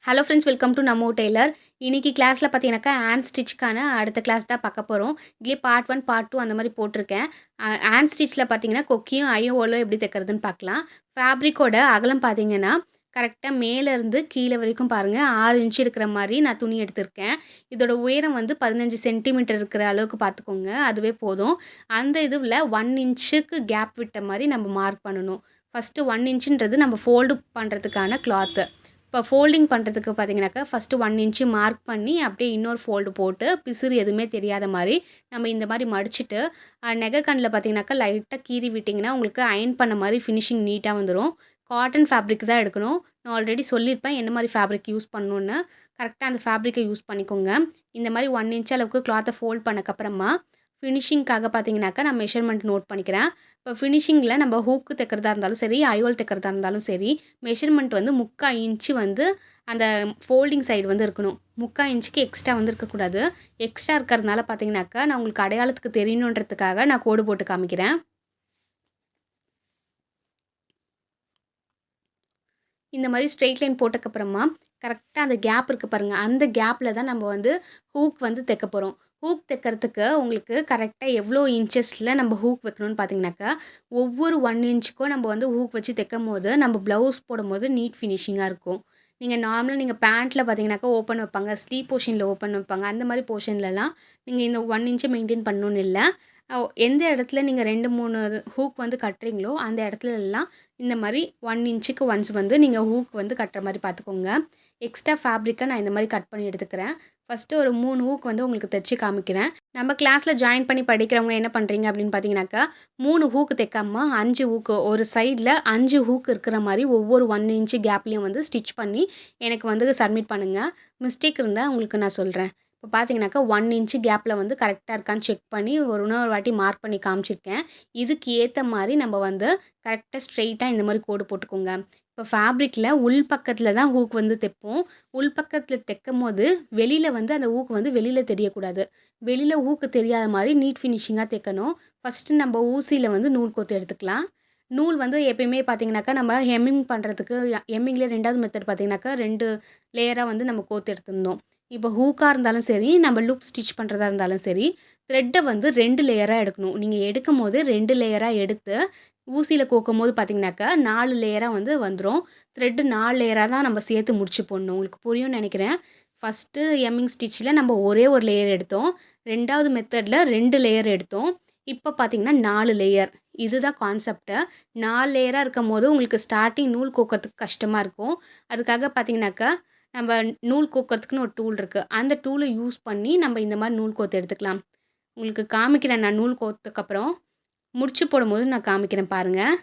Hello friends, welcome to நம்ம Taylor. இன்னைக்கு கிளாஸில் பார்த்தீங்கன்னாக்கா ஹேண்ட் ஸ்டிச்சுக்கான அடுத்த கிளாஸ் தான் பார்க்க போகிறோம். இதுலேயே பார்ட் 1 பார்ட் 2 அந்த மாதிரி போட்டிருக்கேன். ஹேண்ட் ஸ்டிச்சில் பார்த்தீங்கன்னா கொக்கியும் ஐயும் ஓலும் எப்படி தைக்கிறதுன்னு பார்க்கலாம். ஃபேப்ரிக்கோட அகலம் பார்த்தீங்கன்னா கரெக்டாக மேலேருந்து கீழே வரைக்கும் பாருங்கள் 6 இன்ச்சு இருக்கிற மாதிரி நான் துணி எடுத்திருக்கேன். இதோட உயரம் வந்து 15 சென்டிமீட்டர் இருக்கிற அளவுக்கு பார்த்துக்கோங்க, அதுவே போதும். அந்த இதில் 1 இன்ச்சுக்கு கேப் விட்ட மாதிரி நம்ம மார்க் பண்ணணும். ஃபஸ்ட்டு 1 இன்ச்சுன்றது நம்ம ஃபோல்டு பண்ணுறதுக்கான கிளாத்து. இப்போ ஃபோல்டிங் பண்ணுறதுக்கு பார்த்தீங்கன்னாக்கா ஃபஸ்ட்டு 1 இன்ச்சு மார்க் பண்ணி அப்படியே இன்னொரு ஃபோல்டு போட்டு பிசுறு எதுவுமே தெரியாத மாதிரி நம்ம இந்த மாதிரி மடிச்சுட்டு நெகக்கண்ணில் பார்த்தீங்கன்னாக்கா லைட்டாக கீறி விட்டிங்கன்னா உங்களுக்கு அயர்ன் பண்ண மாதிரி ஃபினிஷிங் நீட்டாக வந்துடும். காட்டன் ஃபேப்ரிக் தான் எடுக்கணும். நான் ஆல்ரெடி சொல்லியிருப்பேன் என்ன மாதிரி ஃபேப்ரிக் யூஸ் பண்ணணுன்னு. கரெக்டாக அந்த ஃபேப்ரிக்கை யூஸ் பண்ணிக்கோங்க. இந்த மாதிரி 1 இன்ச் அளவுக்கு கிளாத்தை ஃபோல்ட் பண்ணக்கப்புறமா ஃபினிஷிங்காக பார்த்தீங்கன்னாக்கா நான் மெஷர்மெண்ட் நோட் பண்ணிக்கிறேன். இப்போ ஃபினிஷிங்கில் நம்ம ஹூக்கு தைக்கிறதா இருந்தாலும் சரி, ஐயோல் தைக்கிறதா இருந்தாலும் சரி, மெஷர்மெண்ட் வந்து 3/4 இன்ச்சு வந்து அந்த ஃபோல்டிங் சைடு வந்து இருக்கணும். 3/4 இன்ச்சுக்கு எக்ஸ்ட்ரா வந்து இருக்கக்கூடாது. எக்ஸ்ட்ரா இருக்கிறதுனால பார்த்தீங்கன்னாக்கா நான் உங்களுக்கு அடையாளத்துக்கு தெரியணுன்றதுக்காக நான் கோடு போட்டு காமிக்கிறேன். இந்த மாதிரி ஸ்ட்ரெயிட் லைன் போட்டக்கப்புறமா கரெக்டாக அந்த கேப் இருக்குது பாருங்கள், அந்த கேப்பில் தான் நம்ம வந்து ஹூக் வந்து தைக்க போகிறோம். ஹூக் தைக்கிறதுக்கு உங்களுக்கு கரெக்டாக எவ்வளோ இன்ச்சஸில் நம்ம ஹூக் வைக்கணும்னு பார்த்தீங்கன்னாக்கா, ஒவ்வொரு 1 இன்ச்சுக்கும் நம்ம வந்து ஹூக் வச்சு தைக்கும்போது நம்ம ப்ளவுஸ் போடும்போது நீட் ஃபினிஷிங்காக இருக்கும். நீங்கள் பேண்ட்டில் பார்த்தீங்கன்னாக்கா ஓப்பன் வைப்பாங்க, ஸ்லீவ் போர்ஷனில் ஓப்பன் வைப்பாங்க. அந்த மாதிரி போர்ஷன்லலாம் நீங்கள் இந்த 1 இன்ச்சை மெயின்டைன் பண்ணணும்னு இல்லை. எந்த இடத்துல நீங்கள் 2, 3 ஹூக் வந்து கட்டுறீங்களோ அந்த இடத்துலலாம் இந்த மாதிரி 1 இன்ச்சுக்கு ஒன்ஸ் வந்து நீங்கள் ஹூக் வந்து கட்டுற மாதிரி பார்த்துக்கோங்க. எக்ஸ்ட்ரா ஃபேப்ரிக்கை நான் இந்த மாதிரி கட் பண்ணி எடுத்துக்கிறேன். ஃபஸ்ட்டு ஒரு 3 ஹூக் வந்து உங்களுக்கு தைச்சி காமிக்கிறேன். நம்ம கிளாஸில் ஜாயின் பண்ணி படிக்கிறவங்க என்ன பண்ணுறீங்க அப்படின்னு பார்த்தீங்கன்னாக்கா, 3 ஹூக்கு தைக்காம 5 ஹூக்கு ஒரு சைடில் 5 ஹூக் இருக்கிற மாதிரி ஒவ்வொரு 1 இன்ச்சு கேப்லேயும் வந்து ஸ்டிச் பண்ணி எனக்கு வந்து சப்மிட் பண்ணுங்கள். மிஸ்டேக் இருந்தால் உங்களுக்கு நான் சொல்கிறேன். இப்போ பார்த்தீங்கன்னாக்கா 1 இன்ச்சு கேப்பில் வந்து கரெக்டாக இருக்கான்னு செக் பண்ணி இன்னொரு வாட்டி மார்க் பண்ணி காமிச்சிருக்கேன். இதுக்கு ஏற்ற மாதிரி நம்ம வந்து கரெக்டாக ஸ்ட்ரெயிட்டாக இந்த மாதிரி கோடு போட்டுக்கோங்க. இப்போ ஃபேப்ரிக்கில் உள் பக்கத்தில் தான் ஹூக் வந்து தைப்போம். உள் பக்கத்தில் தைக்கும்போது வெளியில் வந்து அந்த ஹூக் வந்து வெளியில் தெரியக்கூடாது. வெளியில் ஹூக்கு தெரியாத மாதிரி நீட் ஃபினிஷிங்காக தைக்கணும். ஃபஸ்ட்டு நம்ம ஊசியில் வந்து நூல் கோத்து எடுத்துக்கலாம். நூல் வந்து எப்பயுமே பார்த்தீங்கன்னாக்கா நம்ம ஹெம்மிங் பண்ணுறதுக்கு ஹெம்மிங்கில் 2வது மெத்தட் பார்த்தீங்கன்னாக்கா 2 லேயராக வந்து நம்ம கோத்து எடுத்துருந்தோம். இப்போ ஹூக்காக இருந்தாலும் சரி, நம்ம லூப் ஸ்டிச் பண்ணுறதா இருந்தாலும் சரி, த்ரெட்டை வந்து 2 லேயராக எடுக்கணும். நீங்கள் எடுக்கும்போது 2 லேயராக எடுத்து ஊசியில் கோக்கும்போது பார்த்தீங்கன்னாக்கா 4 லேயராக வந்து வந்துடும். த்ரெட்டு 4 லேயராக தான் நம்ம சேர்த்து முடிச்சு போடணும். உங்களுக்கு புரியும்னு நினைக்கிறேன். ஃபஸ்ட்டு எம்மிங் ஸ்டிச்சில் நம்ம ஒரே ஒரு லேயர் எடுத்தோம். 2வது மெத்தடில் 2 லேயர் எடுத்தோம். இப்போ பார்த்தீங்கன்னா 4 லேயர். இதுதான் கான்செப்ட்டு. 4 லேயராக இருக்கும்போது உங்களுக்கு ஸ்டார்ட்டிங் நூல் கோக்கிறதுக்கு கஷ்டமாக இருக்கும். அதுக்காக பார்த்தீங்கன்னாக்கா நம்ம நூல் கோக்கிறதுக்குன்னு ஒரு டூல் இருக்குது. அந்த டூலை யூஸ் பண்ணி நம்ம இந்த மாதிரி நூல் கோத்து எடுத்துக்கலாம். உங்களுக்கு காமிக்கிறேன் நான் நூல் கோத்ததுக்கப்புறம். முடிச்சு போடும்போது நான் காமிக்கிறேன் பாருங்கள்.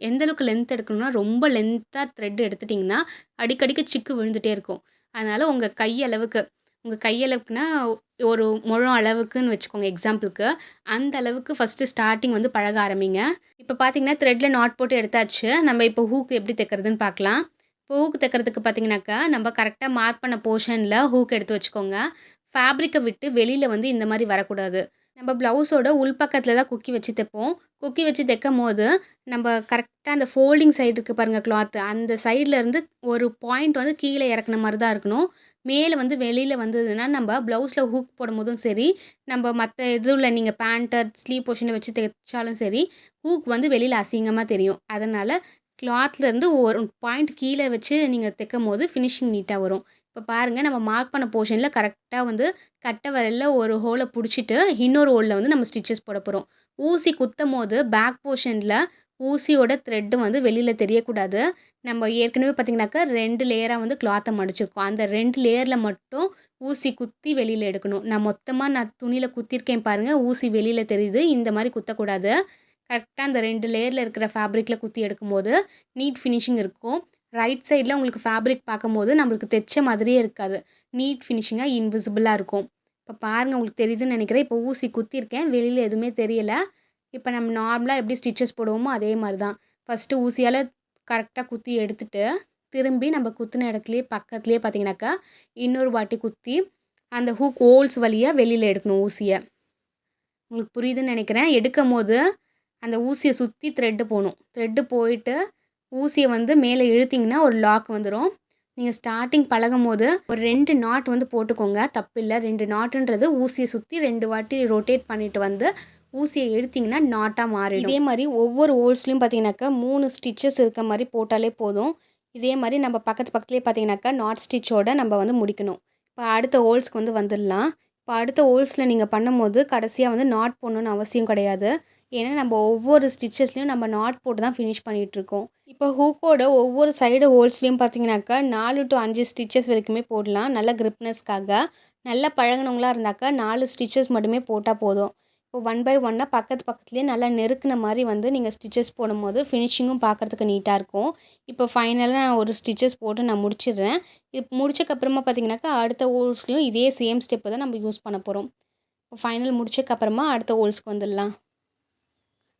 எந்த அளவுக்கு லென்த் எடுக்கணும்னா, ரொம்ப லென்த்தாக த்ரெட் எடுத்துட்டிங்கன்னா அடிக்கடிக்கு சிக்கு விழுந்துகிட்டே இருக்கும். அதனால் உங்கள் கையளவுக்குனா ஒரு முழம் அளவுக்குன்னு வச்சுக்கோங்க எக்ஸாம்பிளுக்கு. அந்த அளவுக்கு ஃபஸ்ட்டு ஸ்டார்ட்டிங் வந்து பழக ஆரம்பிங்க. இப்போ பார்த்தீங்கன்னா த்ரெட்டில் நாட் போட்டு எடுத்தாச்சு. நம்ம இப்போ ஹூக் எப்படி தைக்கிறதுன்னு பார்க்கலாம். இப்போ ஹூக் தைக்கிறதுக்கு பார்த்தீங்கன்னாக்கா, நம்ம கரெக்டாக மார்க் பண்ண போர்ஷனில் ஹூக் எடுத்து வச்சுக்கோங்க. ஃபேப்ரிக்கை விட்டு வெளியில் வந்து இந்த மாதிரி வரக்கூடாது. நம்ம ப்ளவுஸோட உள்பக்கத்தில் தான் குக்கி வச்சு தைப்போம். குக்கி வச்சு தைக்கும்போது நம்ம கரெக்டாக அந்த ஃபோல்டிங் சைடு இருக்குது பாருங்கள் கிளாத்து, அந்த சைட்லேருந்து ஒரு பாயிண்ட் வந்து கீழே இறக்குன மாதிரி தான் இருக்கணும். மேலே வந்து வெளியில் வந்ததுன்னா நம்ம ப்ளவுஸில் ஹூக் போடும்போதும் சரி, நம்ம மற்ற இதில் நீங்கள் பேண்ட்டு ஸ்லீவ் போர்ஷனை வச்சு தைச்சாலும் சரி, ஹூக் வந்து வெளியில் அசிங்கமாக தெரியும். அதனால் கிளாத்லேருந்து ஒரு பாயிண்ட் கீழே வச்சு நீங்கள் தைக்கும்போது ஃபினிஷிங் நீட்டாக வரும். இப்போ பாருங்கள், நம்ம மார்க் பண்ண போர்ஷனில் கரெக்டாக வந்து கட்டை விரலில் ஒரு ஹோலை பிடிச்சிட்டு இன்னொரு ஹோலில் வந்து நம்ம ஸ்டிச்சஸ் போட போகிறோம். ஊசி குத்தும்போது பேக் போர்ஷனில் ஊசியோட த்ரெட்டு வந்து வெளியில் தெரியக்கூடாது. நம்ம ஏற்கனவே பார்த்திங்கனாக்கா 2 லேயராக வந்து கிளாத்தை மடிச்சிருக்கோம். அந்த 2 லேயரில் மட்டும் ஊசி குத்தி வெளியில் எடுக்கணும். நான் துணியில் குத்திருக்கேன் பாருங்கள், ஊசி வெளியில் தெரியுது. இந்த மாதிரி குத்தக்கூடாது. கரெக்டாக அந்த 2 லேயரில் இருக்கிற ஃபேப்ரிக்கில் குத்தி எடுக்கும்போது நீட் ஃபினிஷிங் இருக்கும். ரைட் சைடில் உங்களுக்கு ஃபேப்ரிக் பார்க்கும்போது நம்மளுக்கு தைச்ச மாதிரியே இருக்காது. நீட் ஃபினிஷிங்காக இன்விசிபிளாக இருக்கும். இப்போ பாருங்கள், உங்களுக்கு தெரியுதுன்னு நினைக்கிறேன். இப்போ ஊசி குத்திருக்கேன், வெளியில் எதுவுமே தெரியலை. இப்போ நம்ம நார்மலாக எப்படி ஸ்டிச்சஸ் போடுவோமோ அதே மாதிரி தான். ஃபஸ்ட்டு ஊசியால் கரெக்டாக குத்தி எடுத்துட்டு, திரும்பி நம்ம குத்தின இடத்துலையே பக்கத்துலேயே பார்த்தீங்கன்னாக்கா இன்னொரு வாட்டி குத்தி அந்த ஹூக் ஹோல்ஸ் வழியாக வெளியில் எடுக்கணும் ஊசியை. உங்களுக்கு புரியுதுன்னு நினைக்கிறேன். எடுக்கும்போது அந்த ஊசியை சுற்றி த்ரெட்டு போகணும். த்ரெட்டு போயிட்டு ஊசியை வந்து மேலே இழுத்திங்கன்னா ஒரு லாக் வந்துடும். நீங்க ஸ்டார்ட்டிங் பழகும்போது ஒரு 2 நாட் வந்து போட்டுக்கோங்க. தப்பில்ல. 2 நாட்டுன்றது ஊசிய சுத்தி 2 வாட்டி ரொட்டேட் பண்ணிட்டு வந்து ஊசிய எடுத்தீங்கன்னா நாட்டா மாறிடும். இதே மாரி ஒவ்வொரு ஹோல்ஸ்லயும் பார்த்தீங்கன்னாக்கா 3 ஸ்டிச்சஸ் இருக்க மாரி போட்டாலே போதும். இதே மாரி நம்ம பக்கத்துலயே பார்த்தீங்கன்னாக்கா நாட் ஸ்டிச்சோட நம்ம வந்து முடிக்கணும். இப்போ அடுத்த ஹோல்ஸ்க்கு வந்து வந்துடலாம். இப்போ அடுத்த ஹோல்ஸ்ல நீங்க பண்ணும்போது கடைசியா வந்து நாட் போடணும்னு அவசியம் கிடையாது. ஏன்னா நம்ம ஒவ்வொரு ஸ்டிச்சஸ்லயும் நம்ம நாட் போட்டு தான் ஃபினிஷ் பண்ணிட்டுருக்கோம். இப்போ ஹூக்கோட ஒவ்வொரு சைடு ஹோல்ஸ்லயும் பார்த்தீங்கன்னாக்கா 4 to 5 ஸ்டிச்சஸ் வரைக்குமே போடலாம். நல்ல கிரிப்னஸ்க்காக. நல்லா பழகுனவங்களா இருந்தாக்கா 4 ஸ்டிச்சஸ் மட்டுமே போட்டா போதும். இப்போ 1 பை 1 பக்கத்துலயே நல்லா நெருக்குன மாரி வந்து நீங்க ஸ்டிச்சஸ் போடும்போது ஃபினிஷிங்கும் பார்க்கறதுக்கு நீட்டா இருக்கும். இப்போ ஃபைனலா நான் ஒரு ஸ்டிச்சஸ் போட்டு நான் முடிச்சிடுறேன். முடிச்சக்கப்புறமா பார்த்தீங்கன்னாக்கா அடுத்த ஹோல்ஸ்லயும் இதே சேம் ஸ்டெப்ப தான் நம்ம யூஸ் பண்ண போறோம். இப்போ ஃபைனல் முடிச்சக்கப்புறமா அடுத்த ஹோல்ஸ்க்கு வந்துடலாம்.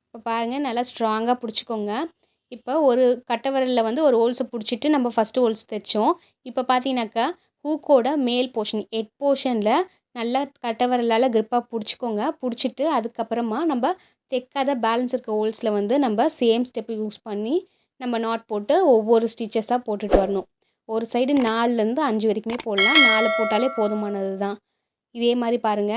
இப்போ பாருங்க நல்லா ஸ்ட்ராங்கா புடிச்சுக்கோங்க. இப்போ ஒரு கட்டை விரல்ல வந்து ஒரு ஹோல்ஸ புடிச்சிட்டு நம்ம ஃபர்ஸ்ட் ஹோல்ஸ் தைச்சோம். இப்போ பார்த்தீங்கன்னாக்கா, ஹூக்கோட மேல் போர்ஷன் ஹெட் போர்ஷன்ல நல்லா கட்டை விரலால கிரிப்பா புடிச்சுக்கோங்க. புடிச்சிட்டு அதுக்கப்புறமா நம்ப தைக்காத பேலன்ஸ் இருக்க ஹோல்ஸ்ல வந்து நம்ப சேம் ஸ்டெப் யூஸ் பண்ணி நம்ம நாட் போட்டு ஒவ்வொரு ஸ்டிச்சஸா போட்டுட்டு வரணும். ஒரு சைடு 4லேருந்து 5 வரைக்குமே போடலாம். 4 போட்டாலே போதுமானது தான். இதே மாரி பாருங்க.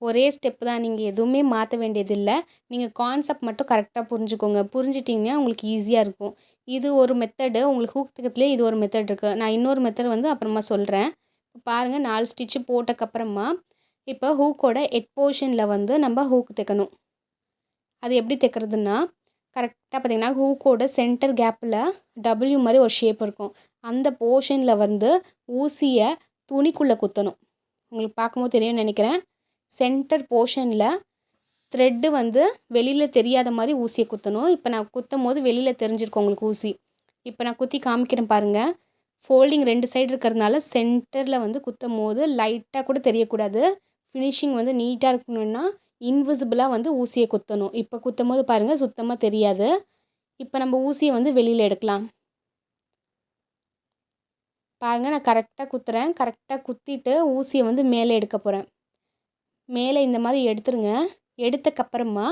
ஒரே ஸ்டெப் தான். நீங்க எதுவுமே மாத்த வேண்டியதில்ல. நீங்க கான்செப்ட் மட்டும் கரெக்ட்டா புரிஞ்சுக்கோங்க. புரிஞ்சுட்டீங்கன்னா உங்களுக்கு ஈஸியா இருக்கும். இது ஒரு மெத்தடு. உங்களுக்கு ஹூக் தைக்கிறதுலயே இது ஒரு மெத்தட் இருக்கு. நான் இன்னொரு மெத்தட் வந்து அப்புறமா சொல்றேன். பாருங்க 4 ஸ்டிட்ச் போட்டக்கப்புறமா, இப்போ ஹூக்கோட ஹெட் போர்ஷன்ல வந்து நம்ம ஹூக் தைக்கணும். அது எப்படி தைக்கிறதுன்னா, கரெக்ட்டா பார்த்தீங்கன்னா, ஹூக்கோட சென்டர் கேப்ல டபிள்யூ மாரி ஒரு ஷேப் இருக்கும். அந்த போர்ஷன்ல வந்து ஊசிய துணிக்குள்ள குத்தணும். உங்களுக்கு பார்க்கும்போது தெரியும்னு நெனைக்கிறேன். சென்டர் போர்ஷன்ல த்ரெட்டு வந்து வெளியில தெரியாத மாரி ஊசிய குத்தணும். இப்போ நான் குத்தும்போது வெளியில தெரிஞ்சிருக்கும் உங்களுக்கு ஊசி. இப்போ நான் குத்தி காமிக்கிறேன் பாருங்க. ஃபோல்டிங் 2 சைடு இருக்கிறதுனால சென்டர்ல வந்து குத்தும்போது லைட்டா கூட தெரியக்கூடாது. ஃபினிஷிங் வந்து நீட்டா இருக்கணும்னா, இன்விசிபிளா வந்து ஊசிய குத்தணும். இப்போ குத்தும்போது பாருங்க சுத்தமா தெரியாது. இப்போ நம்ம ஊசிய வந்து வெளியில எடுக்கலாம். பாருங்க நான் கரெக்ட்டா குத்துறேன். கரெக்ட்டா குத்திட்டு ஊசிய வந்து மேலே எடுக்க போறேன். மேலே இந்த மாரி எடுத்துருங்க. எடுத்தக்கப்புறமா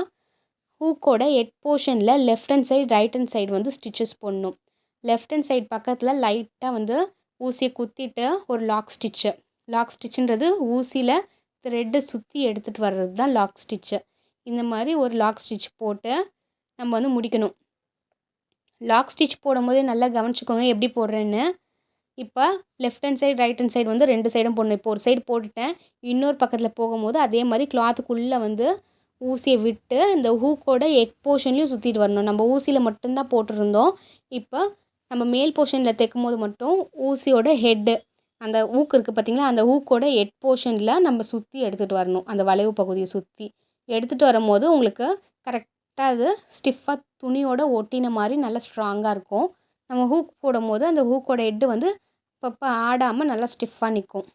ஹூக்கோட ஹெட் போர்ஷன்ல left hand side, right hand side வந்து ஸ்டிச்சஸ் போடணும். லெஃப்ட் ஹேண்ட் சைடு பக்கத்துல லைட்டா வந்து ஊசிய குத்திட்டு ஒரு லாக் ஸ்டிச்சு. லாக் ஸ்டிச்சுன்றது ஊசியில த்ரெட்ட சுத்தி எடுத்துட்டு வர்றது தான் லாக் ஸ்டிச்சு. இந்த மாரி ஒரு லாக் ஸ்டிச் போட்டு நம்ம வந்து முடிக்கணும். லாக் ஸ்டிச் போடும்போதே நல்லா கவனிச்சுக்கோங்க எப்படி போடுறேன்னு. இப்போ left hand side, right hand side வந்து 2 சைடும் போடணும். இப்போ ஒரு சைடு போட்டுட்டேன். இன்னொரு பக்கத்துல போகும்போது அதே மாரி கிளாத்துக்குள்ள வந்து ஊசிய விட்டு இந்த ஹூக்கோட ஹெட் போர்ஷன்லயும் சுத்திட்டு வரணும். நம்ம ஊசியில மட்டும் தான் போட்டிருந்தோம். இப்போ நம்ம மேல் போர்ஷன்ல தைக்கும்போது மட்டும் ஊசியோட ஹெட்டு அந்த ஹூக் இருக்கு பார்த்தீங்களா? அந்த ஹூக்கோட ஹெட் போர்ஷன்ல நம்ம சுத்தி எடுத்துட்டு வரணும். அந்த வளைவு பகுதிய சுத்தி. எடுத்துட்டு வரும்போது உங்களுக்கு கரெக்ட்டா அது ஸ்டிஃப்பா துணியோட ஒட்டின மாரி நல்லா ஸ்ட்ராங்கா இருக்கும். நம்ம ஹூக் போடும்போது அந்த ஹூக்கோட ஹெட் வந்து அப்பப்ப ஆடாம நல்லா ஸ்டிஃப்பா நிக்கும்.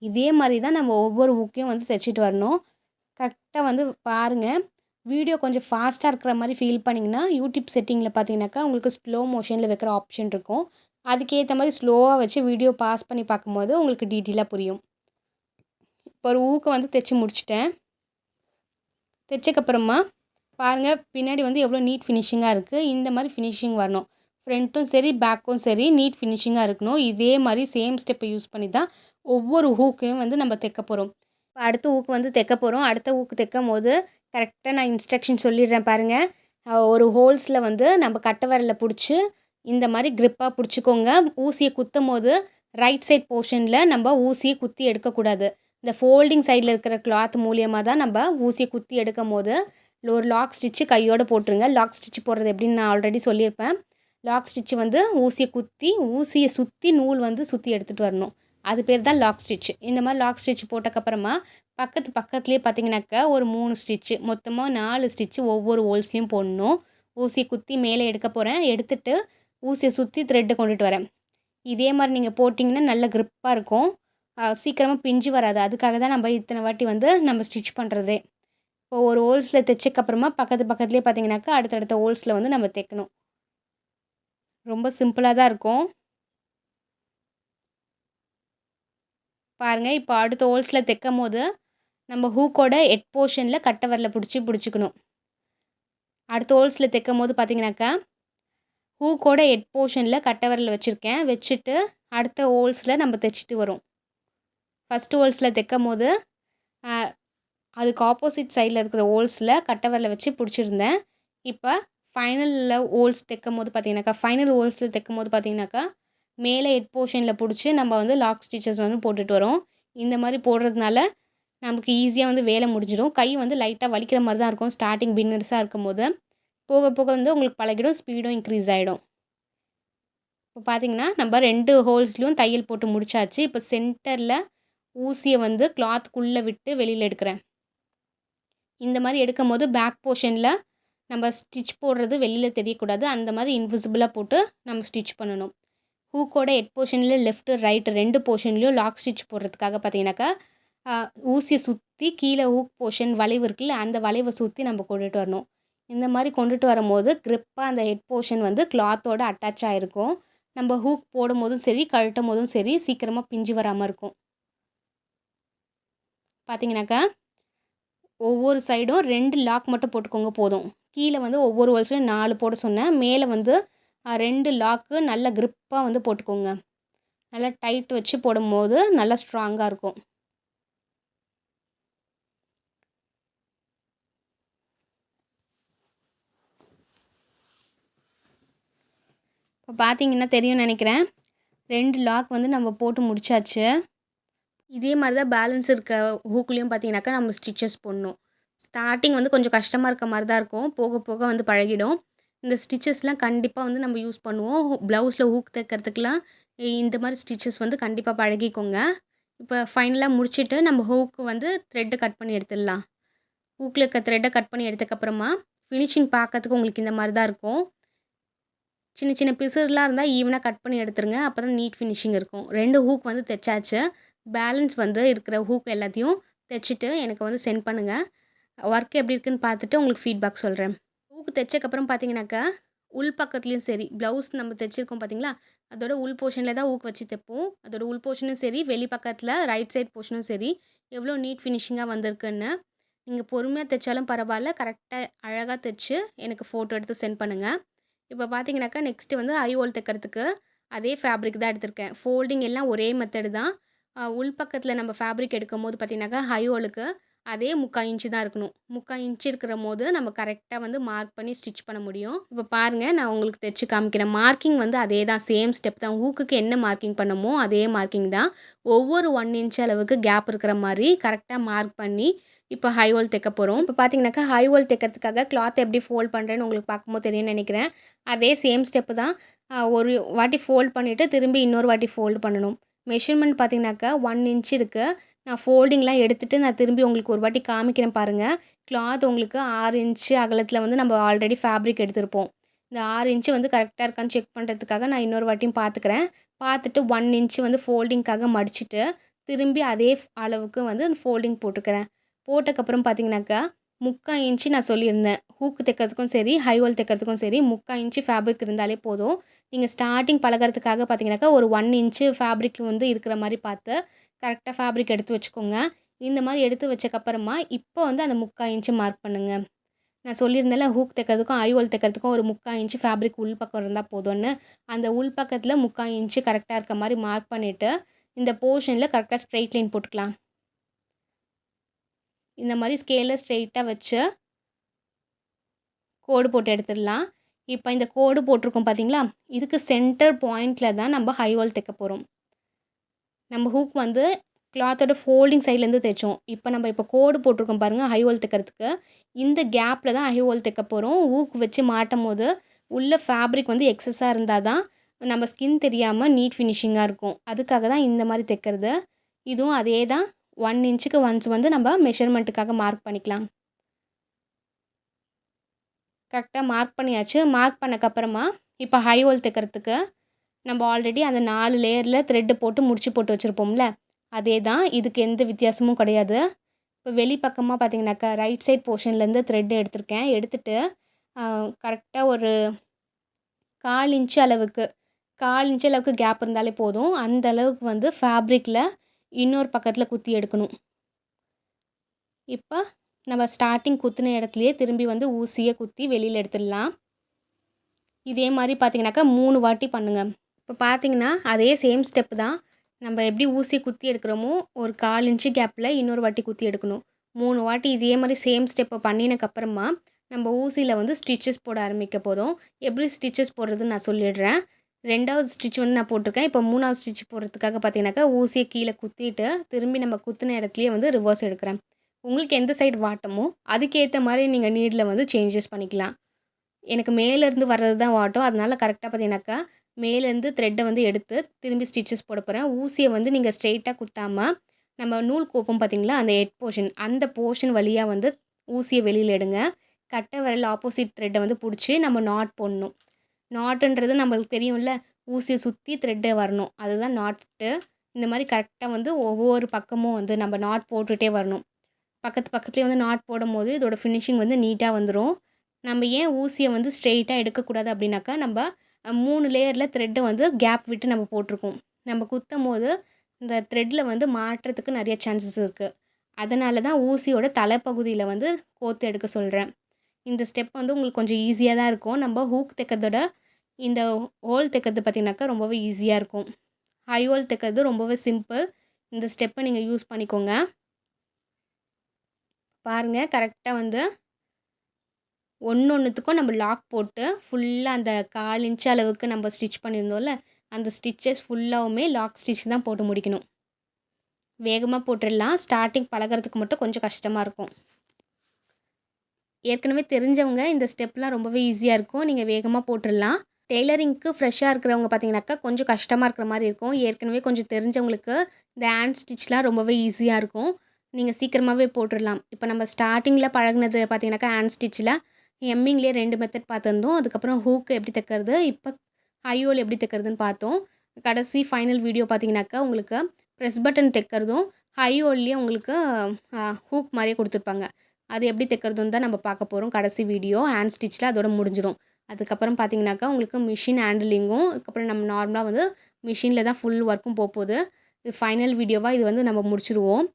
இதே மாரி தான் நம்ம ஒவ்வொரு ஹூக்கையும் வந்து தைச்சிட்டு வரணும். கரெக்ட்டா வந்து பாருங்க. வீடியோ கொஞ்சம் ஃபாஸ்ட்டா இருக்கிற மாரி ஃபீல் பண்ணிங்கன்னா, யூடியூப் செட்டிங்கில பார்த்தீங்கன்னாக்கா, உங்களுக்கு ஸ்லோ மோஷன்ல வைக்கிற ஆப்ஷன் இருக்கும். அதுக்கேத்த மாரி ஸ்லோவா வச்சு வீடியோ பாஸ் பண்ணி பார்க்கும்போது உங்களுக்கு டீட்டெயிலா புரியும். இப்போ ஒரு ஊக்க வந்து தைச்சு முடிச்சுட்டேன். தைச்சக்கப்புறமா பாருங்க, பின்னாடி வந்து எவ்வளோ நீட் ஃபினிஷிங்கா இருக்கு. இந்த மாரி ஃபினிஷிங் வரணும். ஃப்ரண்ட்டும் சரி, பேக்கும் சரி நீட் ஃபினிஷிங்கா இருக்கணும். இதே மாரி சேம் ஸ்டெப்ப யூஸ் பண்ணி தான் ஒவ்வொரு ஹூக்கையும் வந்து நம்ம தைக்க போறோம். இப்ப அடுத்த ஊக்கு வந்து தைக்க போறோம். அடுத்த ஊக்கு தைக்கும்போது கரெக்ட்டா நான் இன்ஸ்ட்ரக்ஷன் சொல்லிடுறேன் பாருங்க. ஒரு ஹோல்ஸ்ல வந்து நம்ம கட்டை விரல புடிச்சு, இந்த மாரி கிரிப்பா புடிச்சுக்கோங்க. ஊசிய குத்தும்போது ரைட் சைட் போர்ஷன்ல நம்ம ஊசிய குத்தி எடுக்கக்கூடாது. இந்த ஃபோல்டிங் சைடுல இருக்கிற கிளாத் மூலியமா தான் நம்ப ஊசிய குத்தி எடுக்கும்போது, ஒரு லாக் ஸ்டிச்சு கையோட போட்டுருங்க. லாக் ஸ்டிச் போடுறது எப்படின்னு நான் ஆல்ரெடி சொல்லியிருப்பேன். லாக் ஸ்டிச் வந்து ஊசிய குத்தி, ஊசிய சுத்தி நூல் வந்து சுத்தி எடுத்துட்டு வரணும். அது பேர் தான் லாக் ஸ்டிச். இந்த மாரி லாக் ஸ்டிச் போட்டக்கப்புறமா, பக்கத்துலயே பார்த்தீங்கன்னாக்கா, ஒரு 3 ஸ்டிச்சு. மொத்தமா 4 ஸ்டிச்சு ஒவ்வொரு ஹோல்ஸ்லயும் போடணும். ஊசிய குத்தி மேலே எடுக்க போறேன். எடுத்துட்டு, ஊசிய சுத்தி த்ரெட்ட கொண்டுட்டு வரேன். இதே மாரி நீங்க போட்டிங்கன்னா, நல்ல கிரிப்பா இருக்கும். சீக்கிரமா பிஞ்சு வராது. அதுக்காக தான் நம்ப இத்தன வாட்டி வந்து நம்ம ஸ்டிச் பண்ணுறதே. இப்போ ஒரு ஹோல்ஸ்ல தைச்சக்கப்புறமா, பக்கத்துலயே பார்த்தீங்கன்னாக்கா, அடுத்தடுத்த ஹோல்ஸ்ல வந்து நம்ம தைக்கணும். ரொம்ப சிம்பிளா தான் இருக்கும். பாருங்க, இப்போ அடுத்த ஹோல்ஸ்ல தைக்கும்போது, நம்ம ஹூக்கோட ஹெட் போர்ஷன்ல கட்டை விரல புடிச்சுக்கணும். அடுத்த ஹோல்ஸ்ல தைக்கும்போது பார்த்தீங்கன்னாக்கா, ஹூக்கோட ஹெட் போர்ஷனில் கட்டை விரல் வச்சுருக்கேன். வச்சுட்டு அடுத்த ஹோல்ஸில் நம்ம தைச்சிட்டு வரோம். ஃபஸ்ட்டு ஹோல்ஸில் தைக்கும்போது அதுக்கு ஆப்போசிட் சைடில் இருக்கிற ஹோல்ஸில் கட்டை விரல வச்சு பிடிச்சிருந்தேன். இப்போ ஃபைனலில் ஹோல்ஸ் தைக்கும்போது பார்த்தீங்கன்னாக்கா ஹோல்ஸில் தைக்கும்போது பார்த்தீங்கன்னாக்கா மேலே ஹெட் போர்ஷனில் பிடிச்சி நம்ம வந்து லாக் ஸ்டிச்சஸ் வந்து போட்டுட்டு வரோம். இந்த மாதிரி போடுறதுனால நமக்கு ஈஸியாக வந்து வேலை முடிஞ்சிடும். கை வந்து லைட்டாக வலிக்கிற மாதிரி தான் இருக்கும் ஸ்டார்டிங் பிகினர்ஸாக இருக்கும்போது. போக போக வந்து உங்களுக்கு பழகிடும், ஸ்பீடும் இன்க்ரீஸ் ஆகிடும். இப்போ பார்த்தீங்கன்னா நம்ம 2 ஹோல்ஸ்லேயும் தையல் போட்டு முடிச்சாச்சு. இப்போ சென்டரில் ஊசியை வந்து கிளாத்துக்குள்ளே விட்டு வெளியில் எடுக்கிறேன். இந்த மாதிரி எடுக்கும்போது பேக் போர்ஷனில் நம்ம ஸ்டிச் போடுறது வெளியில் தெரியக்கூடாது. அந்த மாதிரி இன்விசிபிளாக போட்டு நம்ம ஸ்டிச் பண்ணணும். ஹூக்கோட ஹெட் போர்ஷனில் லெஃப்ட்டு ரைட்டு 2 போர்ஷன்லேயும் லாக் ஸ்டிச் போடுறதுக்காக பார்த்தீங்கன்னாக்கா ஊசியை சுற்றி கீழே ஹூக் போர்ஷன் வளைவு இருக்குல்ல, அந்த வளைவை சுற்றி நம்ம கொண்டுட்டு வரணும். இந்த மாதிரி கொண்டுட்டு வரும்போது க்ரிப்பாக அந்த ஹெட் போர்ஷன் வந்து கிளாத்தோட அட்டாச் ஆகிருக்கும். நம்ம ஹூக் போடும் போதும் சரி, கழட்டும் போதும் சரி சீக்கிரமாக பிஞ்சு வராமல் இருக்கும். பார்த்தீங்கன்னாக்கா ஒவ்வொரு சைடும் 2 லாக் மட்டும் போட்டுக்கோங்க போதும். கீழே வந்து ஒவ்வொரு ஹோல்ஸ்லையும் 4 போட சொன்னேன். மேலே வந்து 2 லாக்கு நல்லா க்ரிப்பாக வந்து போட்டுக்கோங்க. நல்லா டைட் வச்சு போடும்போது நல்லா ஸ்ட்ராங்காக இருக்கும். இப்போ பார்த்தீங்கன்னா தெரியும்னு நினைக்கிறேன். 2 லாக் வந்து நம்ம போட்டு முடிச்சாச்சு. இதே மாதிரி தான் பேலன்ஸ் இருக்க ஹூக்லேயும் பார்த்தீங்கன்னாக்கா நம்ம ஸ்டிச்சஸ் போடணும். ஸ்டார்டிங் வந்து கொஞ்சம் கஷ்டமாக இருக்க மாதிரி தான் இருக்கும். போக போக வந்து பழகிடும். இந்த ஸ்டிச்சஸ்லாம் கண்டிப்பாக வந்து நம்ம யூஸ் பண்ணுவோம். ப்ளவுஸில் ஹூக் தைக்கிறதுக்குலாம் இந்த மாதிரி ஸ்டிச்சஸ் வந்து கண்டிப்பாக பழகிக்கோங்க. இப்போ ஃபைனலாக முடிச்சுட்டு நம்ம ஹூக்கு வந்து த்ரெட்டை கட் பண்ணி எடுத்துடலாம். ஹூக்கில் இருக்க த்ரெட்டை கட் பண்ணி எடுத்ததுக்கப்புறமா ஃபினிஷிங் பார்க்கறதுக்கு உங்களுக்கு இந்த மாதிரி தான் இருக்கும். சின்ன சின்ன பிசுறுலாம் இருந்தால் ஈவனாக கட் பண்ணி எடுத்துருங்க. அப்போ தான் நீட் ஃபினிஷிங் இருக்கும். 2 ஹூக் வந்து தைச்சாச்சு. பேலன்ஸ் வந்து இருக்கிற ஹூக் எல்லாத்தையும் தைச்சிட்டு எனக்கு வந்து சென்ட் பண்ணுங்கள். ஒர்க் எப்படி இருக்குன்னு பார்த்துட்டு உங்களுக்கு ஃபீட்பேக் சொல்கிறேன். ஹூக் தைச்சக்கப்புறம் பார்த்தீங்கன்னாக்கா உள் பக்கத்துலேயும் சரி, ப்ளவுஸ் நம்ம தைச்சிருக்கோம் பார்த்தீங்களா, அதோட உள் போர்ஷனில் தான் ஹூக் வச்சு தைப்போம். அதோட உள் போர்ஷனும் சரி, வெளி பக்கத்தில் ரைட் சைட் போர்ஷனும் சரி, எவ்வளோ நீட் ஃபினிஷிங்காக வந்திருக்குன்னு நீங்கள் பொறுமையாக தைச்சாலும் பரவாயில்ல, கரெக்டாக அழகாக தைச்சு எனக்கு ஃபோட்டோ எடுத்து சென்ட் பண்ணுங்கள். இப்போ பார்த்தீங்கன்னாக்கா நெக்ஸ்ட்டு வந்து ஐ ஹோல் தைக்கிறதுக்கு அதே ஃபேப்ரிக் தான் எடுத்திருக்கேன். ஃபோல்டிங் எல்லாம் ஒரே மெத்தடு தான். உள் பக்கத்தில் நம்ம ஃபேப்ரிக் எடுக்கும்போது பார்த்தீங்கன்னாக்கா ஹை ஹோலுக்கு அதே 3/4 இன்ச்சு தான் இருக்கணும். 3/4 இன்ச்சு இருக்கிறபோது நம்ம கரெக்டாக வந்து மார்க் பண்ணி ஸ்டிச் பண்ண முடியும். இப்போ பாருங்கள், நான் உங்களுக்கு தைச்சு காமிக்கிறேன். மார்க்கிங் வந்து அதே தான், சேம் ஸ்டெப் தான். ஹூக்குக்கு என்ன மார்க்கிங் பண்ணமோ அதே மார்க்கிங் தான். ஒவ்வொரு 1 இன்ச் அளவுக்கு கேப் இருக்கிற மாதிரி கரெக்டாக மார்க் பண்ணி இப்போ ஹை ஹோல் தைக்க போகிறோம். இப்போ பார்த்தீங்கன்னாக்கா ஹை ஹோல் தைக்கிறதுக்காக கிளாத் எப்படி ஃபோல்ட் பண்ணுறேன்னு உங்களுக்கு பார்க்கும்போது தெரியும்னு நினைக்கிறேன். அதே சேம் ஸ்டெப்பு தான். ஒரு வாட்டி ஃபோல்ட் பண்ணிவிட்டு திரும்பி இன்னொரு வாட்டி ஃபோல்டு பண்ணணும். மெஷர்மெண்ட் பார்த்தீங்கன்னாக்கா 1 இன்ச் இருக்குது. நான் ஃபோல்டிங்லாம் எடுத்துகிட்டு நான் திரும்பி உங்களுக்கு ஒரு வாட்டி காமிக்கிறேன் பாருங்கள். கிளாத் உங்களுக்கு 6 இன்ச்சு அகலத்தில் வந்து நம்ம ஆல்ரெடி ஃபேப்ரிக் எடுத்திருப்போம். இந்த 6 இன்ச்சு வந்து கரெக்டாக இருக்கான்னு செக் பண்ணுறதுக்காக நான் இன்னொரு வாட்டியும் பார்த்துக்கிறேன். பார்த்துட்டு 1 இன்ச்சு வந்து ஃபோல்டிங்க்காக மடிச்சுட்டு திரும்பி அதே அளவுக்கு வந்து ஃபோல்டிங் போட்டுக்கிறேன். போட்டக்கப்புறம் பார்த்தீங்கன்னாக்கா 3/4 இன்ச்சு நான் சொல்லியிருந்தேன். ஹூக்கு தைக்கிறதுக்கும் சரி, ஹை ஹோல் தைக்கிறதுக்கும் சரி 3/4 இன்ச்சு ஃபேப்ரிக் இருந்தாலே போதும். நீங்கள் ஸ்டார்டிங் பழகிறதுக்காக பார்த்தீங்கன்னாக்கா ஒரு 1 இன்ச்சு ஃபேப்ரிக் வந்து இருக்கிற மாதிரி பார்த்து கரெக்டாக ஃபேப்ரிக் எடுத்து வச்சுக்கோங்க. இந்த மாதிரி எடுத்து வச்சக்கப்புறமா இப்போ வந்து அந்த 3/4 இன்ச்சு மார்க் பண்ணுங்கள். நான் சொல்லியிருந்தேன்ல ஹூக் தைக்கிறதுக்கும் ஐ ஹோல் தைக்கிறதுக்கும் ஒரு 3/4 இன்ச்சு ஃபேப்ரிக் உள் பக்கம் இருந்தால் போதும்னு. அந்த உள் பக்கத்தில் 3/4 இன்ச்சு கரெக்டாக இருக்க மாதிரி மார்க் பண்ணிவிட்டு இந்த போர்ஷனில் கரெக்டாக ஸ்ட்ரெயிட் லைன் போட்டுக்கலாம். இந்த மாதிரி ஸ்கேலில் ஸ்ட்ரெயிட்டாக வச்சு கோடு போட்டு எடுத்துடலாம். இப்போ இந்த கோடு போட்டிருக்கோம் பார்த்தீங்களா, இதுக்கு சென்டர் பாயிண்டில் தான் நம்ம ஹை ஹோல் தைக்க போகிறோம். நம்ம ஹூக் வந்து கிளாத்தோட ஃபோல்டிங் சைட்லேருந்து தைச்சோம். இப்போ கோடு போட்டிருக்கோம் பாருங்கள் ஹை ஹோல் தைக்கிறதுக்கு. இந்த கேப்பில் தான் ஹை ஹோல் தைக்க போகிறோம். ஹூக் வச்சு மாட்டும் போது உள்ள ஃபேப்ரிக் வந்து எக்ஸஸாக இருந்தால் தான் நம்ம ஸ்கின் தெரியாமல் நீட் ஃபினிஷிங்காக இருக்கும். அதுக்காக தான் இந்த மாதிரி தைக்கிறது. இதுவும் அதே தான். 1 இன்ச்சுக்கு ஒன்ஸ் வந்து நம்ம மெஷர்மெண்ட்டுக்காக மார்க் பண்ணிக்கலாம். கரெக்டாக மார்க் பண்ணியாச்சு. மார்க் பண்ணக்கப்புறமா இப்போ ஹை ஹோல் தைக்கிறதுக்கு நம்ம ஆல்ரெடி அந்த 4 லேயரில் த்ரெட்டு போட்டு முடிச்சு போட்டு வச்சுருப்போம்ல, அதே தான். இதுக்கு எந்த வித்தியாசமும் கிடையாது. இப்போ வெளி பக்கமாக பார்த்தீங்கன்னாக்கா ரைட் சைட் போர்ஷன்லேருந்து த்ரெட் எடுத்திருக்கேன். எடுத்துகிட்டு கரெக்டாக ஒரு 1/4 இன்ச்சு அளவுக்கு 1/4 இன்ச்சு அளவுக்கு கேப் இருந்தாலே போதும். அந்த அளவுக்கு வந்து ஃபேப்ரிக்கில் இன்னொரு பக்கத்தில் குத்தி எடுக்கணும். இப்போ நம்ம ஸ்டார்டிங் குத்தின இடத்துலையே திரும்பி வந்து ஊசியை குத்தி வெளியில் எடுத்துடலாம். இதே மாதிரி பார்த்தீங்கன்னாக்கா 3 வாட்டி பண்ணுங்க. இப்போ பார்த்தீங்கன்னா, அதே சேம் ஸ்டெப் தான். நம்ம எப்படி ஊசி குத்தி எடுக்கிறோமோ, ஒரு 1/4 இன்ச்சு கேப்பில இன்னொரு வாட்டி குத்தி எடுக்கணும். 3 வாட்டி இதே மாரி சேம் ஸ்டெப்ப பண்ணினக்கப்புறமா, நம்ம ஊசியில வந்து ஸ்டிச்சஸ் போட ஆரம்பிக்க போறோம். எப்படி ஸ்டிச்சஸ் போடுறதுன்னு நான் சொல்லிடுறேன். 2வது ஸ்டிச் வந்து நான் போட்டிருக்கேன். இப்போ 3வது ஸ்டிச் போடுறதுக்காக பார்த்தீங்கன்னாக்கா, ஊசிய கீழ குத்திட்டு, திரும்பி நம்ம குத்துன இடத்துலயே வந்து ரிவர்ஸ் எடுக்கிறேன். உங்களுக்கு எந்த சைடு வாட்டமோ, அதுக்கேத்த மாரி நீங்க நீட்ல வந்து சேஞ்சஸ் பண்ணிக்கலாம். எனக்கு மேலேருந்து வர்றது தான் வாட்டும். அதனால கரெக்ட்டா பார்த்தீங்கன்னாக்கா, மேலேருந்து த்ரெட்ட வந்து எடுத்து, திரும்பி ஸ்டிச்சஸ் போட போறேன். ஊசிய வந்து நீங்க ஸ்ட்ரெயிட்டா குத்தாம, நம்ம நூல் கோப்போம் பார்த்தீங்களா, அந்த எட் போர்ஷன் அந்த போர்ஷன் வழியா வந்து ஊசிய வெளியில எடுங்க. கட்டை விரல் ஆப்போசிட் த்ரெட்ட வந்து புடிச்சு, நம்ம நாட் போடணும். நாட்டுன்றது நம்மளுக்கு தெரியும்ல, ஊசிய சுத்தி த்ரெட்டு வரணும். அதுதான் நாட்டு. இந்த மாரி கரெக்ட்டா வந்து ஒவ்வொரு பக்கமும் வந்து நம்ம நாட் போட்டுட்டே வரணும். பக்கத்துலயே வந்து நாட் போடும்போது, இதோட ஃபினிஷிங் வந்து நீட்டா வந்துரும். நம்ம ஏன் ஊசிய வந்து ஸ்ட்ரெயிட்டா எடுக்கக்கூடாது அப்டின்னாக்கா, நம்ப 3 லேயர்ல த்ரெட்ட வந்து கேப் விட்டு நம்ம போட்டுருக்கோம். நம்ம குத்தம்போது, இந்த த்ரெட்ல வந்து மாட்றதுக்கு நெறைய சான்சஸ் இருக்கு. அதனால தான் ஊசியோட தலைப்பகுதியில வந்து கோர்த்து எடுக்க சொல்றேன். இந்த ஸ்டெப் வந்து உங்களுக்கு கொஞ்சம் ஈஸியா தான் இருக்கும். நம்ப ஹூக் தைக்கிறதோட, இந்த ஹோல் தைக்கிறது பார்த்தீங்கன்னாக்கா, ரொம்பவே ஈஸியா இருக்கும். ஹை ஹோல் தைக்கிறது ரொம்பவே சிம்பிள். இந்த ஸ்டெப்ப நீங்க யூஸ் பண்ணிக்கோங்க. பாருங்க கரெக்ட்டா வந்து ஒண்ணொண்ணுத்துக்கும் நம்ம லாக் போட்டு, ஃபுல்லா அந்த 1/4 இன்ச் அளவுக்கு நம்ம ஸ்டிச் பண்ணியிருந்தோம்ல, அந்த ஸ்டிச்சஸ் ஃபுல்லாவுமே லாக் ஸ்டிச் தான் போட்டு முடிக்கணும். வேகமா போட்டுறலாம். ஸ்டார்ட்டிங் பழகுறதுக்கு மட்டும் கொஞ்சம் கஷ்டமா இருக்கும். ஏற்கனவே தெரிஞ்சவங்க இந்த ஸ்டெப்லாம் ரொம்பவே ஈஸியா இருக்கும். நீங்க வேகமா போட்டுறலாம். டெய்லரிங்க்கு ஃப்ரெஷ்ஷா இருக்கிறவங்க பார்த்தீங்கன்னாக்கா, கொஞ்சம் கஷ்டமா இருக்கிற மாரி இருக்கும். ஏற்கனவே கொஞ்சம் தெரிஞ்சவங்களுக்கு இந்த ஹேண்ட் ஸ்டிச்லாம் ரொம்பவே ஈஸியா இருக்கும். நீங்க சீக்கிரமாவே போட்டுறலாம். இப்ப நம்ம ஸ்டார்ட்டிங்ல பழகுனது பார்த்தீங்கன்னாக்கா, ஹேண்ட் ஸ்டிச்ல எம்மிங்லேயே 2 மெத்தட் பார்த்துருந்தோம். அதுக்கப்புறம் ஹூக் எப்படி தைக்கிறது, இப்ப ஹை ஹோல் எப்படி தைக்கிறதுன்னு பார்த்தோம். கடைசி ஃபைனல் வீடியோ பார்த்தீங்கன்னாக்கா, உங்களுக்கு ப்ரெஸ் பட்டன் தைக்கிறதும், ஹை ஹோல்லேயே உங்களுக்கு ஹூக் மாரியே குடுத்துருப்பாங்க. அது எப்படி தைக்கிறதுன்னு தான் நம்ம பார்க்க போறோம். கடைசி வீடியோ ஹேண்ட் ஸ்டிச்ல அதோட முடிஞ்சிரும். அதுக்கப்புறம் பார்த்தீங்கன்னாக்கா, உங்களுக்கு மிஷின் ஹேண்டிலிங்கும், அதுக்கப்புறம் நம்ம நார்மலா வந்து மிஷின்ல தான் ஃபுல் ஒர்க்கும் போப்போது. இது ஃபைனல் வீடியோவா இது வந்து நம்ம முடிச்சுருவோம்.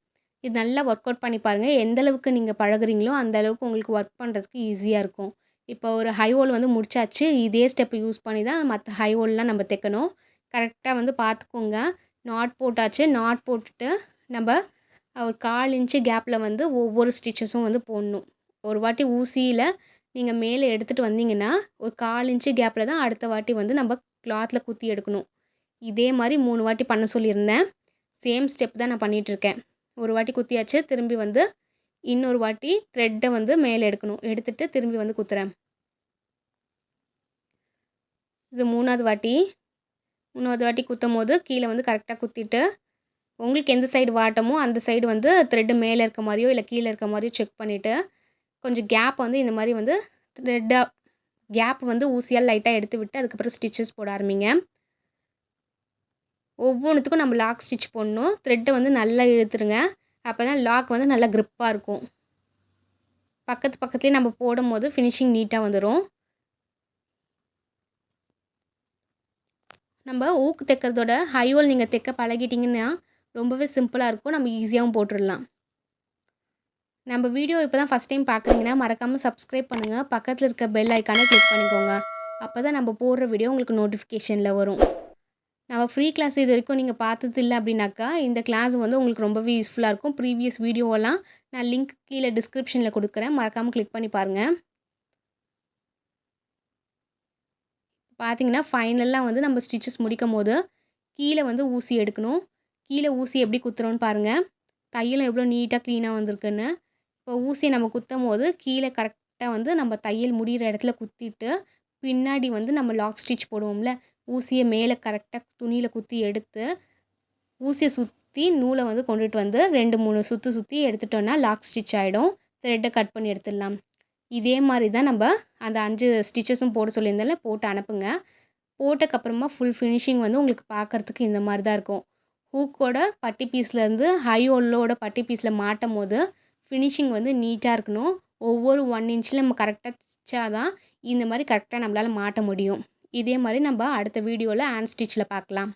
இது நல்லா ஒர்க் அவுட் பண்ணி பாருங்க. எந்த அளவுக்கு நீங்க பழகுறீங்களோ, அந்த அளவுக்கு உங்களுக்கு ஒர்க் பண்ணுறதுக்கு ஈஸியா இருக்கும். இப்போ ஒரு ஹை ஹோல் வந்து முடிச்சாச்சு. இதே ஸ்டெப் யூஸ் பண்ணி தான் மத்த ஹை ஹோல்லாம் நம்ம தைக்கணும். கரெக்ட்டா வந்து பார்த்துக்கோங்க. நாட் போட்டாச்சு. நாட் போட்டுட்டு நம்ப ஒரு 1/4 இன்ச்சு கேப்ல வந்து ஒவ்வொரு ஸ்டிச்சஸும் வந்து போடணும். ஒரு வாட்டி ஊசியில நீங்க மேலே எடுத்துட்டு வந்தீங்கன்னா, ஒரு 1/4 இன்ச்சு கேப்ல தான் அடுத்த வாட்டி வந்து நம்ப கிளாத்ல குத்தி எடுக்கணும். இதே மாரி 3 வாட்டி பண்ண சொல்லியிருந்தேன். சேம் ஸ்டெப் தான் நான் பண்ணிட்டுருக்கேன். ஒரு வாட்டி குத்தியாச்சு. திரும்பி வந்து இன்னொரு வாட்டி த்ரெட்ட வந்து மேலே எடுக்கணும். எடுத்துட்டு திரும்பி வந்து குத்துறேன். இது 3வது வாட்டி. 3வது வாட்டி குத்தும்போது கீழ வந்து கரெக்ட்டா குத்திட்டு, உங்களுக்கு எந்த சைடு வாட்டமோ, அந்த சைடு வந்து த்ரெட் மேல இருக்க மாரியோ, இல்ல கீழ இருக்க மாரியோ செக் பண்ணிட்டு, கொஞ்சம் கேப் வந்து இந்த மாரி வந்து த்ரெட்டா கேப் வந்து ஊசியால லைட்டா எடுத்து விட்டு, அதுக்கப்புறம் ஸ்டிச்சஸ் போட ஆரம்பிங்க. ஒவ்வொன்னுத்துக்கும் நம்ம லாக் ஸ்டிச் போடணும். த்ரெட்ட வந்து நல்லா இழுத்துருங்க. அப்பதான் லாக் வந்து நல்லா கிரிப்பா இருக்கும். பக்கத்துலயே நம்ம போடும்போது ஃபினிஷிங் நீட்டா வந்துரும். நம்ம ஊக்கு தைக்கிறதோட ஹை ஹோல் நீங்க தைக்க பழகிட்டீங்கன்னா, ரொம்பவே சிம்பிளா இருக்கும். நம்ம ஈஸியாவும் போட்டுறலாம். நம்ம வீடியோ இப்போ தான் ஃபர்ஸ்ட் டைம் பார்க்குறீங்கன்னா, மறக்காம சப்ஸ்கிரைப் பண்ணுங்க. பக்கத்துல இருக்க பெல் ஐகான கிளிக் பண்ணிக்கோங்க. அப்பதான் நம்ம போடுற வீடியோ உங்களுக்கு நோட்டிஃபிகேஷன்ல வரும். நம்ம ஃப்ரீ கிளாஸ் இதுவரைக்கும் நீங்க பார்த்தது இல்ல அப்படின்னாக்கா, இந்த கிளாஸ் வந்து உங்களுக்கு ரொம்பவே யூஸ்ஃபுல்லா இருக்கும். ப்ரீவியஸ் வீடியோவெல்லாம் நான் லிங்க் கீழ டிஸ்கிரிப்ஷன்ல குடுக்குறேன். மறக்காம கிளிக் பண்ணி பாருங்க. பார்த்தீங்கன்னா, ஃபைனலா வந்து நம்ம ஸ்டிச்சஸ் முடிக்கும்போது, கீழ வந்து ஊசி எடுக்கணும். கீழ ஊசி எப்படி குத்துறோம்னு பாருங்க. தையலும் எவ்வளோ நீட்டா கிளீனா வந்திருக்குன்னு. இப்போ ஊசிய நம்ம குத்தம்போது, கீழ கரெக்ட்டா வந்து நம்ம தையல் முடியிற இடத்துல குத்திட்டு, பின்னாடி வந்து நம்ம லாக் ஸ்டிச் போடுவோம்ல, ஊசிய மேல கரெக்ட்டா துணியில குத்தி எடுத்து, ஊசிய சுத்தி நூல வந்து கொண்டுட்டு வந்து 2, 3 சுத்து சுத்தி எடுத்துட்டோம்னா, லாக் ஸ்டிச் ஆயிடும். த்ரெட்ட கட் பண்ணி எடுத்துடலாம். இதே மாரி தான் நம்ப அந்த 5 ஸ்டிச்சஸும் போட சொல்லியிருந்தேன்ல, போட்டு அனுப்புங்க. போட்டக்கப்புறமா ஃபுல் ஃபினிஷிங் வந்து உங்களுக்கு பார்க்கறதுக்கு இந்த மாரி தான் இருக்கும். ஹூக்கோட பட்டி பீஸ்லேருந்து ஹை ஹோலோட பட்டி பீஸில மாட்டும்போது, ஃபினிஷிங் வந்து நீட்டா இருக்கணும். ஒவ்வொரு 1 இன்ச்ல நம்ம கரெக்ட்டா தைச்சா தான், இந்த மாரி கரெக்ட்டா நம்மளால மாட்ட முடியும். இதே மாரி நம்ப அடுத்த வீடியோல ஹேண்ட் ஸ்டிச்ல பார்க்கலாம்.